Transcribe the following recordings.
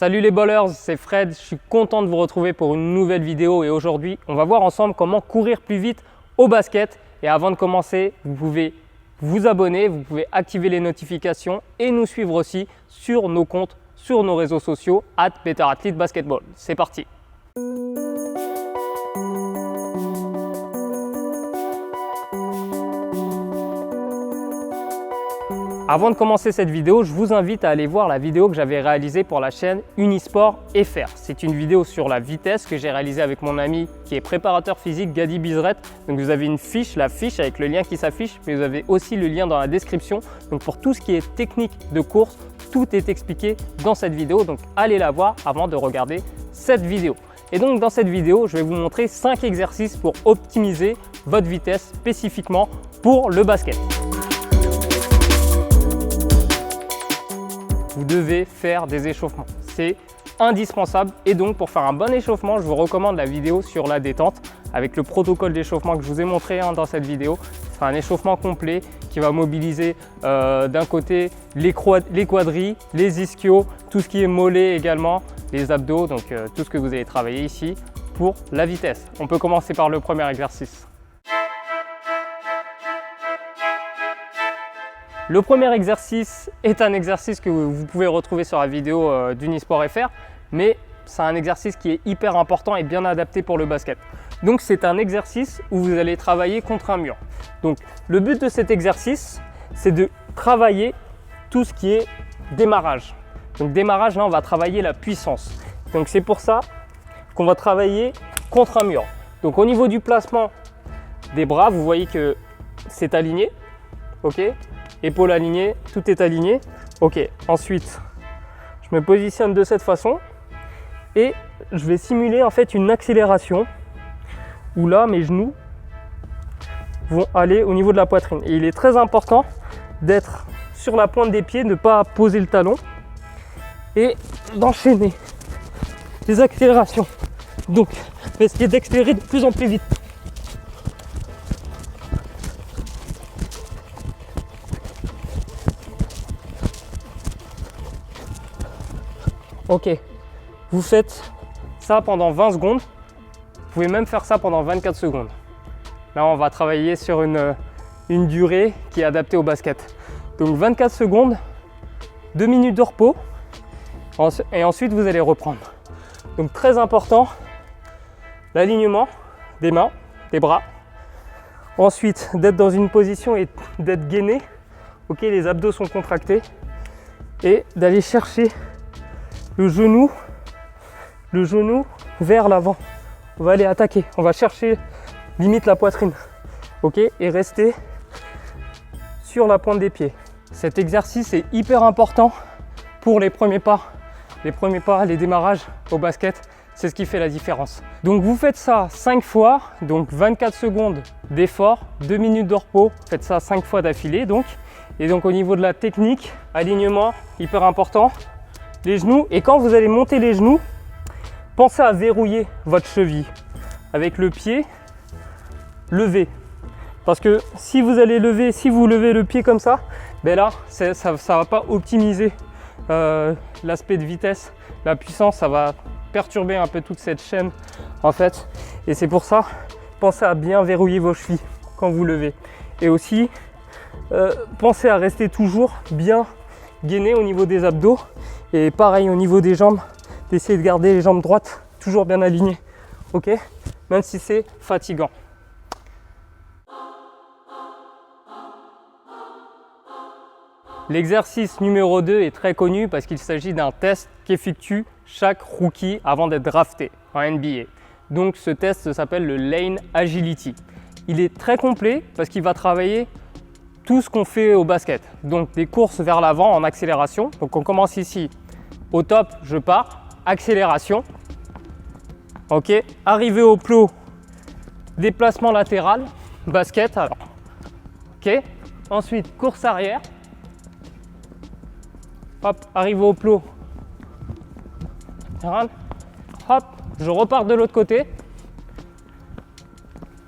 Salut les ballers, c'est Fred, je suis content de vous retrouver pour une nouvelle vidéo et aujourd'hui on va voir ensemble comment courir plus vite au basket. Et avant de commencer, vous pouvez vous abonner, vous pouvez activer les notifications et nous suivre aussi sur nos comptes, sur nos réseaux sociaux @BetterAthleteBasketball. C'est parti! Avant de commencer cette vidéo, je vous invite à aller voir la vidéo que j'avais réalisée pour la chaîne Unisport FR. C'est une vidéo sur la vitesse que j'ai réalisée avec mon ami qui est préparateur physique, Gadi Bizret. Donc vous avez une fiche, la fiche avec le lien qui s'affiche, mais vous avez aussi le lien dans la description. Donc pour tout ce qui est technique de course, tout est expliqué dans cette vidéo. Donc allez la voir avant de regarder cette vidéo. Et donc dans cette vidéo, je vais vous montrer 5 exercices pour optimiser votre vitesse spécifiquement pour le basket. Vous devez faire des échauffements, c'est indispensable. Et donc pour faire un bon échauffement, je vous recommande la vidéo sur la détente avec le protocole d'échauffement que je vous ai montré dans cette vidéo. Ce sera un échauffement complet qui va mobiliser d'un côté les quadris, les ischios, tout ce qui est mollet également, les abdos, donc tout ce que vous allez travailler ici pour la vitesse. On peut commencer par le premier exercice. Le premier exercice est un exercice que vous pouvez retrouver sur la vidéo d'Unisport FR, mais c'est un exercice qui est hyper important et bien adapté pour le basket. Donc c'est un exercice où vous allez travailler contre un mur. Donc le but de cet exercice, c'est de travailler tout ce qui est démarrage. Donc démarrage, là on va travailler la puissance. Donc c'est pour ça qu'on va travailler contre un mur. Donc au niveau du placement des bras, vous voyez que c'est aligné, ok ? Épaules alignées, tout est aligné. Ok, ensuite, je me positionne de cette façon et je vais simuler en fait une accélération où là, mes genoux vont aller au niveau de la poitrine. Et il est très important d'être sur la pointe des pieds, de ne pas poser le talon et d'enchaîner les accélérations. Donc, essayer d'accélérer de plus en plus vite. Ok, vous faites ça pendant 20 secondes. Vous pouvez même faire ça pendant 24 secondes. Là, on va travailler sur une durée qui est adaptée au basket. Donc 24 secondes, 2 minutes de repos et ensuite vous allez reprendre. Donc très important, l'alignement des mains, des bras. Ensuite, d'être dans une position et d'être gainé. Ok, les abdos sont contractés et d'aller chercher le genou vers l'avant. On va aller attaquer, on va chercher limite la poitrine, ok, et rester sur la pointe des pieds. Cet exercice est hyper important pour les premiers pas, les démarrages au basket, c'est ce qui fait la différence. Donc vous faites ça 5 fois, donc 24 secondes d'effort, 2 minutes de repos, faites ça 5 fois d'affilée donc. Et donc au niveau de la technique, alignement, hyper important. Les genoux, et quand vous allez monter les genoux, pensez à verrouiller votre cheville avec le pied levé. Parce que si vous allez lever, si vous levez le pied comme ça, ben là, ça ne va pas optimiser l'aspect de vitesse, la puissance, ça va perturber un peu toute cette chaîne en fait. Et c'est pour ça, pensez à bien verrouiller vos chevilles quand vous levez. Et aussi, pensez à rester toujours bien gainé au niveau des abdos. Et pareil au niveau des jambes, d'essayer de garder les jambes droites toujours bien alignées, ok, même si c'est fatigant. L'exercice numéro 2 est très connu parce qu'il s'agit d'un test qu'effectue chaque rookie avant d'être drafté en NBA. Donc ce test s'appelle le Lane Agility. Il est très complet parce qu'il va travailler tout ce qu'on fait au basket. Donc des courses vers l'avant en accélération. Donc on commence ici. Au top, je pars, accélération, ok, arrivé au plot, déplacement latéral, basket, alors, ok, ensuite course arrière, hop, arrivé au plot, hop, je repars de l'autre côté,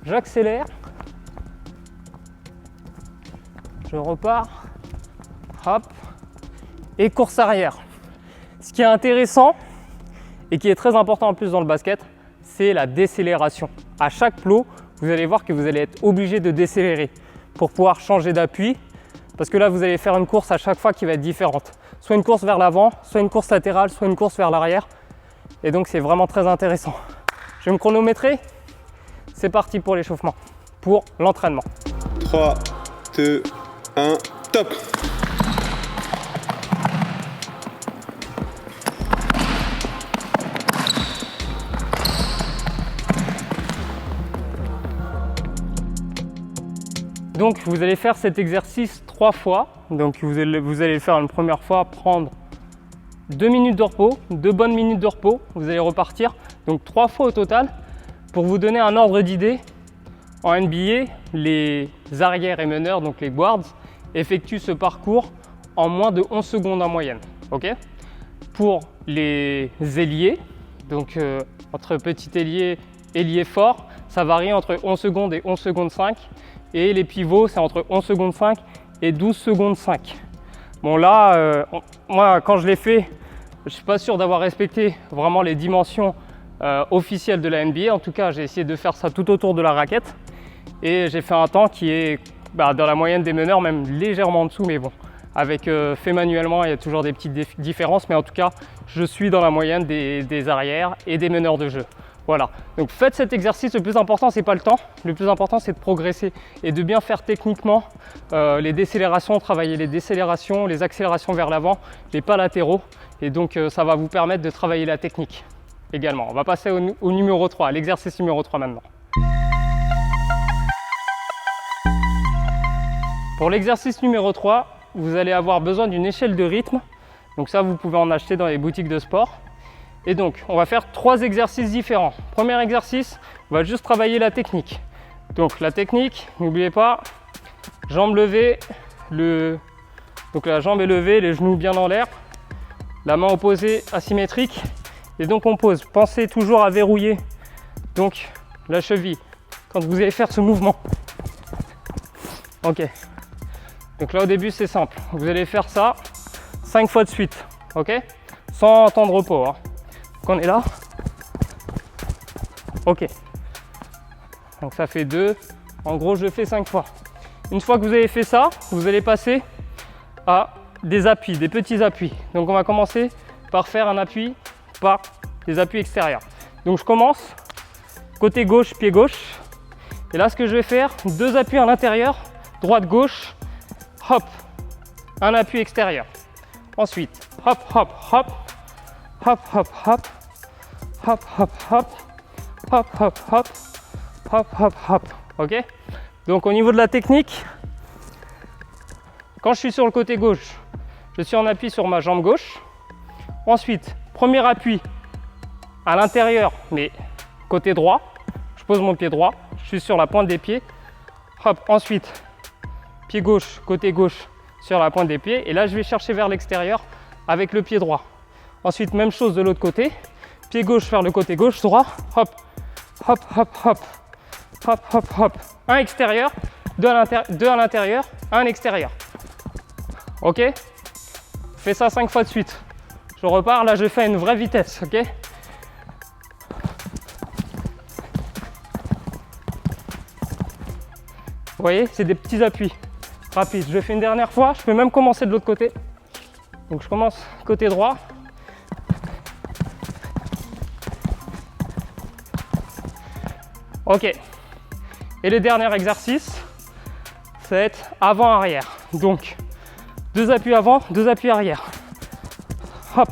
j'accélère, je repars, hop, et course arrière. Ce qui est intéressant et qui est très important en plus dans le basket, c'est la décélération. À chaque plot, vous allez voir que vous allez être obligé de décélérer pour pouvoir changer d'appui, parce que là, vous allez faire une course à chaque fois qui va être différente. Soit une course vers l'avant, soit une course latérale, soit une course vers l'arrière. Et donc, c'est vraiment très intéressant. Je vais me chronométrer. C'est parti pour l'échauffement, pour l'entraînement. 3, 2, 1, top! Donc vous allez faire cet exercice 3 fois. Donc vous allez le faire une première fois, prendre 2 minutes de repos, 2 bonnes minutes de repos. Vous allez repartir. Donc 3 fois au total. Pour vous donner un ordre d'idée, en NBA, les arrières et meneurs, donc les guards, effectuent ce parcours en moins de 11 secondes en moyenne. Okay, pour les ailiers, donc entre petit ailier et ailier fort, ça varie entre 11 secondes et 11 secondes 5. Et les pivots, c'est entre 11 secondes 5 et 12 secondes 5. Bon là, moi quand je l'ai fait, je ne suis pas sûr d'avoir respecté vraiment les dimensions officielles de la NBA. En tout cas, j'ai essayé de faire ça tout autour de la raquette. Et j'ai fait un temps qui est dans la moyenne des meneurs, même légèrement en dessous. Mais bon, avec fait manuellement, il y a toujours des petites différences. Mais en tout cas, je suis dans la moyenne des arrières et des meneurs de jeu. Voilà, donc faites cet exercice, le plus important c'est pas le temps, le plus important c'est de progresser et de bien faire techniquement les décélérations, travailler les décélérations, les accélérations vers l'avant, les pas latéraux, et donc ça va vous permettre de travailler la technique également. On va passer au numéro 3, à l'exercice numéro 3 maintenant. Pour l'exercice numéro 3, vous allez avoir besoin d'une échelle de rythme, donc ça vous pouvez en acheter dans les boutiques de sport. Et donc, on va faire 3 exercices différents. Premier exercice, on va juste travailler la technique. Donc, la technique, n'oubliez pas, jambes levées, donc la jambe est levée, les genoux bien dans l'air, la main opposée asymétrique. Et donc, on pose. Pensez toujours à verrouiller donc la cheville quand vous allez faire ce mouvement. Ok. Donc là, au début, c'est simple. Vous allez faire ça 5 fois de suite. Ok, sans temps de repos. Hein. Donc on est là. Ok. Donc ça fait 2. En gros, je le fais 5 fois. Une fois que vous avez fait ça, vous allez passer à des appuis, des petits appuis. Donc on va commencer par faire un appui par des appuis extérieurs. Donc je commence côté gauche, pied gauche. Et là, ce que je vais faire, 2 appuis à l'intérieur, droite, gauche, hop, un appui extérieur. Ensuite, hop, hop, hop. Hop, hop, hop, hop, hop, hop, hop, hop, hop, hop, hop, hop, ok. Donc au niveau de la technique, quand je suis sur le côté gauche, je suis en appui sur ma jambe gauche. Ensuite, premier appui à l'intérieur, mais côté droit. Je pose mon pied droit, je suis sur la pointe des pieds. Hop, ensuite, pied gauche, côté gauche sur la pointe des pieds. Et là, je vais chercher vers l'extérieur avec le pied droit. Ensuite, même chose de l'autre côté. Pied gauche vers le côté gauche, droit. Hop, hop, hop, hop, hop, hop, hop. Un extérieur, 2 à l'intérieur, un extérieur. Ok. Fais ça 5 fois de suite. Je repars, là je fais une vraie vitesse, ok. Vous voyez, c'est des petits appuis rapides. Je fais une dernière fois, je peux même commencer de l'autre côté. Donc je commence côté droit. Ok. Et le dernier exercice, ça va être avant-arrière. Donc 2 appuis avant, 2 appuis arrière. Hop.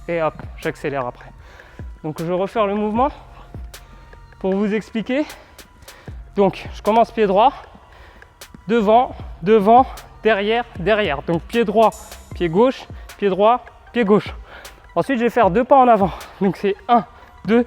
Et hop, j'accélère après. Donc je vais refaire le mouvement pour vous expliquer. Donc je commence pied droit, devant, devant, derrière, derrière. Donc pied droit, pied gauche, pied droit, pied gauche. Ensuite je vais faire 2 pas en avant. Donc c'est 1, 2,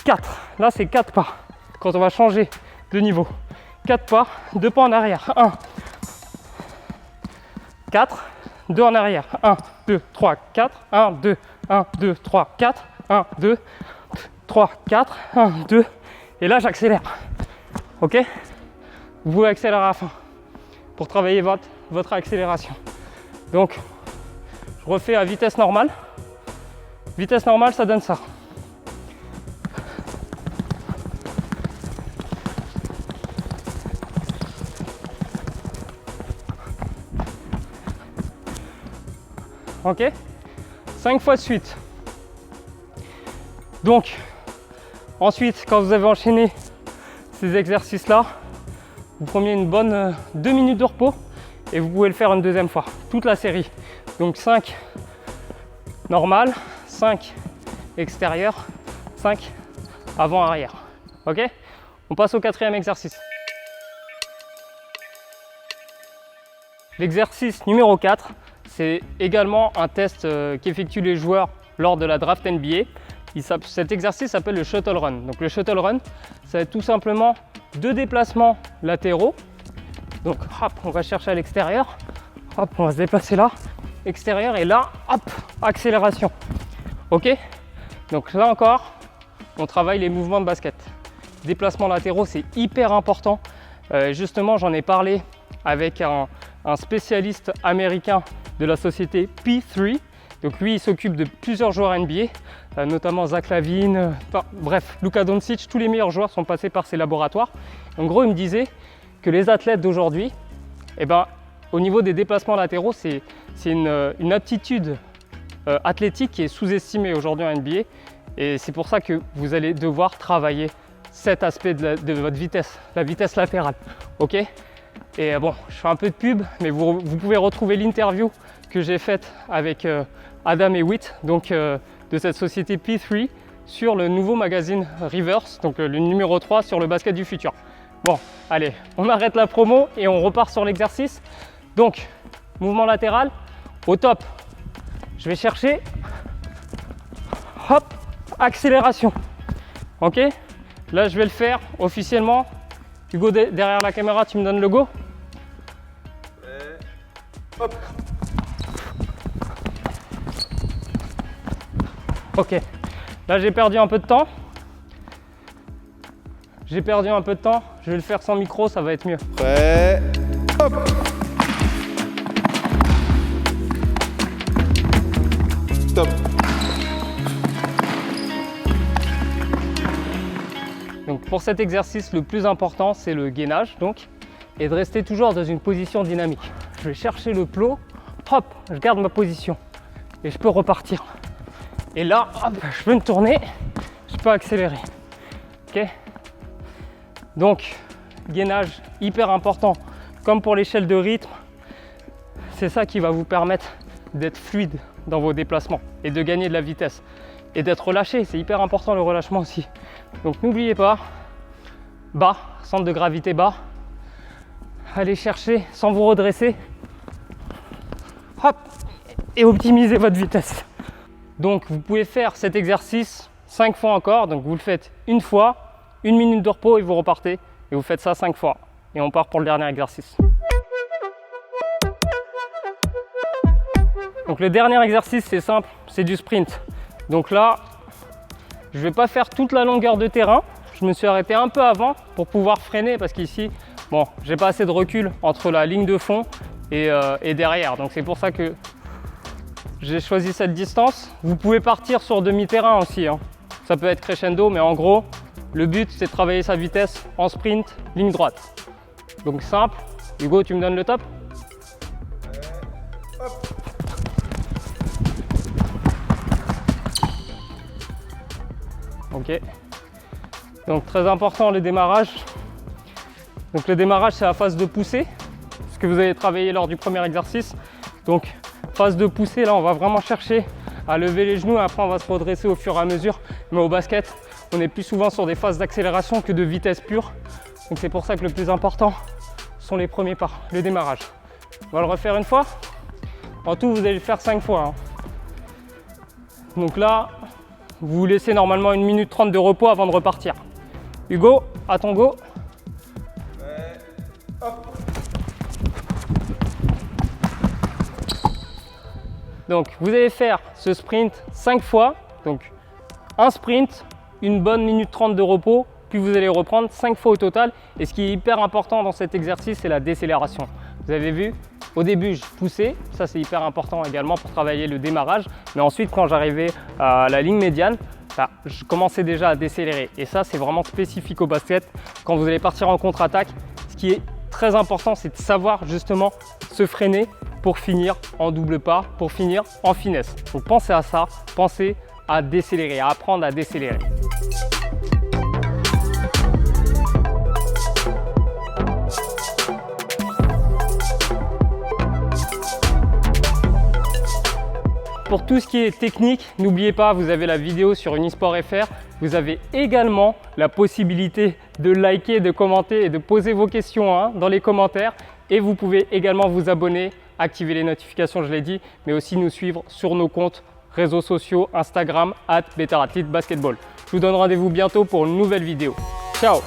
4. Là c'est 4 pas. Quand on va changer de niveau. 4 pas, 2 pas en arrière. 1, 4, 2 en arrière. 1, 2, 3, 4. 1, 2, 1, 2, 3, 4. 1, 2, 3, 4. 1, 2. Et là j'accélère. Ok. Vous pouvez accélérer à la fin. pour travailler votre accélération. Donc, je refais à vitesse normale. Vitesse normale, ça donne ça. Ok, 5 fois de suite. Donc, ensuite, quand vous avez enchaîné ces exercices-là, vous prenez une bonne 2 minutes de repos et vous pouvez le faire une deuxième fois, toute la série. Donc 5 normal, 5 extérieur, 5 avant-arrière. Ok, on passe au quatrième exercice. L'exercice numéro 4, c'est également un test qu'effectuent les joueurs lors de la draft NBA. Cet exercice s'appelle le shuttle run. Donc le shuttle run, ça va être tout simplement 2 déplacements latéraux. Donc hop, on va chercher à l'extérieur. Hop, on va se déplacer là, extérieur, et là, hop, accélération. Ok? Donc là encore, on travaille les mouvements de basket. Déplacements latéraux, c'est hyper important. Justement, j'en ai parlé avec un spécialiste américain de la société P3. Donc lui, il s'occupe de plusieurs joueurs NBA, notamment Zach LaVine, bref, Luka Doncic, tous les meilleurs joueurs sont passés par ces laboratoires. En gros, il me disait que les athlètes d'aujourd'hui, au niveau des déplacements latéraux, c'est une aptitude athlétique qui est sous-estimée aujourd'hui en NBA. Et c'est pour ça que vous allez devoir travailler cet aspect de votre vitesse, la vitesse latérale. Ok? Et bon, je fais un peu de pub, mais vous pouvez retrouver l'interview que j'ai faite avec Adam Hewitt, donc de cette société P3, sur le nouveau magazine Reverse, donc le numéro 3 sur le basket du futur. Bon, allez, on arrête la promo et on repart sur l'exercice. Donc, mouvement latéral, au top, je vais chercher, hop, accélération. Ok? Là, je vais le faire officiellement. Hugo, derrière la caméra, tu me donnes le go? Hop. Ok, là j'ai perdu un peu de temps. Je vais le faire sans micro, ça va être mieux. Prêt. Hop. Stop. Donc pour cet exercice, le plus important, c'est le gainage, donc, et de rester toujours dans une position dynamique. Je vais chercher le plot, hop, je garde ma position et je peux repartir. Et là, hop, je peux me tourner, je peux accélérer. Ok? Donc, gainage hyper important, comme pour l'échelle de rythme. C'est ça qui va vous permettre d'être fluide dans vos déplacements et de gagner de la vitesse et d'être relâché. C'est hyper important le relâchement aussi. Donc n'oubliez pas, bas, centre de gravité bas. Allez chercher sans vous redresser. Hop, et optimisez votre vitesse. Donc vous pouvez faire cet exercice 5 fois encore. Donc vous le faites une fois, 1 minute de repos et vous repartez. Et vous faites ça 5 fois. Et on part pour le dernier exercice. Donc le dernier exercice, c'est simple, c'est du sprint. Donc là, je ne vais pas faire toute la longueur de terrain. Je me suis arrêté un peu avant pour pouvoir freiner parce qu'ici, bon, j'ai pas assez de recul entre la ligne de fond et derrière. Donc c'est pour ça que j'ai choisi cette distance. Vous pouvez partir sur demi-terrain aussi, hein. Ça peut être crescendo, mais en gros, le but c'est de travailler sa vitesse en sprint, ligne droite. Donc simple. Hugo, tu me donnes le top? Ok. Donc très important le démarrage. Donc le démarrage c'est la phase de poussée, ce que vous avez travaillé lors du premier exercice. Donc phase de poussée, là on va vraiment chercher à lever les genoux et après on va se redresser au fur et à mesure. Mais au basket, on est plus souvent sur des phases d'accélération que de vitesse pure. Donc c'est pour ça que le plus important sont les premiers pas, le démarrage. On va le refaire une fois. En tout, vous allez le faire 5 fois. Hein. Donc là, vous vous laissez normalement 1 minute 30 de repos avant de repartir. Hugo, à ton go. Hop. Donc vous allez faire ce sprint 5 fois. Donc un sprint, une bonne minute 30 de repos, puis vous allez reprendre 5 fois au total. Et ce qui est hyper important dans cet exercice, c'est la décélération. Vous avez vu, au début, je poussais. Ça, c'est hyper important également pour travailler le démarrage. Mais ensuite, quand j'arrivais à la ligne médiane, je commençais déjà à décélérer. Et ça, c'est vraiment spécifique au basket. Quand vous allez partir en contre-attaque, ce qui est très important, c'est de savoir justement se freiner pour finir en double pas, pour finir en finesse. Donc pensez à ça, pensez à décélérer, à apprendre à décélérer. Pour tout ce qui est technique, n'oubliez pas, vous avez la vidéo sur Unisport FR. Vous avez également la possibilité de liker, de commenter et de poser vos questions dans les commentaires. Et vous pouvez également vous abonner, activer les notifications, je l'ai dit, mais aussi nous suivre sur nos comptes réseaux sociaux, Instagram, @BetterAthleteBasketball. Je vous donne rendez-vous bientôt pour une nouvelle vidéo. Ciao!